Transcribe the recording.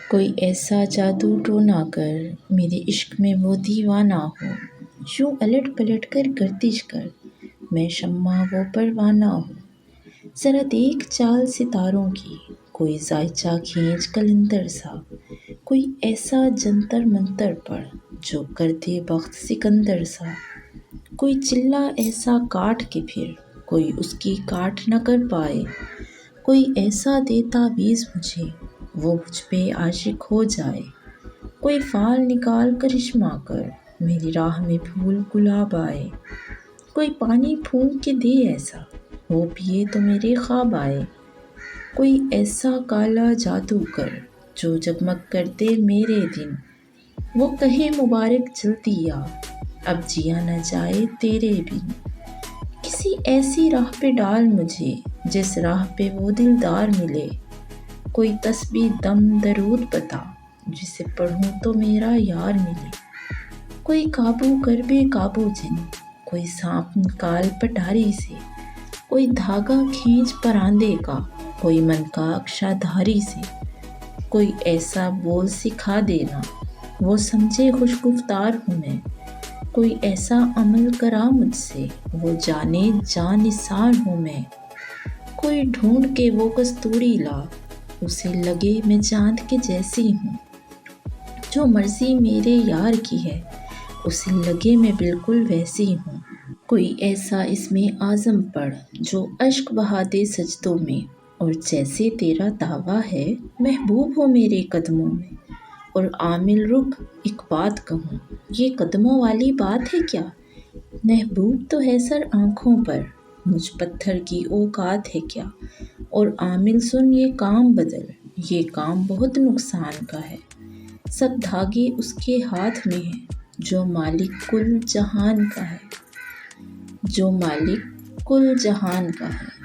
کوئی ایسا جادو ٹونا کر میرے عشق میں وہ دیوانہ ہو، یوں الٹ پلٹ کر گردش کر میں شمع وہ پروانہ ہوں۔ ذرا دیکھ چال ستاروں کی، کوئی زائچہ کھینچ قلندر سا، کوئی ایسا جنتر منتر پڑھ جو کر دے بخت سکندر سا، کوئی چلہ ایسا کاٹ کے پھر کوئی اس کی کاٹ نہ کر پائے، کوئی ایسا دے تعویذ مجھے وہ مجھ پہ عاشق ہو جائے، کوئی فال نکال کرشمہ کر میری راہ میں پھول گلاب آئے، کوئی پانی پھونک کے دے ایسا وہ پیے تو میرے خواب آئے، کوئی ایسا کالا جادو کر جو جگمگ کر دے میرے دن، وہ کہے مبارک جلدی آ اب جیا نہ جائے تیرے بن، کسی ایسی راہ پہ ڈال مجھے جس راہ پہ وہ دلدار ملے، کوئی تسبیح دم درود بتا جسے پڑھوں تو میرا یار ملے، کوئی قابو کر بے قابو جن، کوئی سانپ نکال پٹاری سے، کوئی دھاگا کھینچ پراندے کا، کوئی من کا اکشا دھاری سے، کوئی ایسا بول سکھا دینا وہ سمجھے خوش گفتار ہوں میں، کوئی ایسا عمل کرا مجھ سے وہ جانے جاں نثار ہوں میں، کوئی ڈھونڈ کے وہ کستوری لا اسے لگے میں چاند کے جیسی ہوں، جو مرضی میرے یار کی ہے اسے لگے میں بالکل ویسی ہوں، کوئی ایسا اس میں اعظم پڑھ جو اشک بہا دے سجدوں میں، اور جیسے تیرا دعویٰ ہے محبوب ہو میرے قدموں میں، اور عامل رخ ایک بات کہوں یہ قدموں والی بات ہے کیا، محبوب تو ہے سر آنکھوں پر مجھ پتھر کی اوقات ہے کیا، اور عامل سن یہ کام بدل یہ کام بہت نقصان کا ہے، سب دھاگے اس کے ہاتھ میں ہیں جو مالک کل جہان کا ہے، جو مالک کل جہان کا ہے۔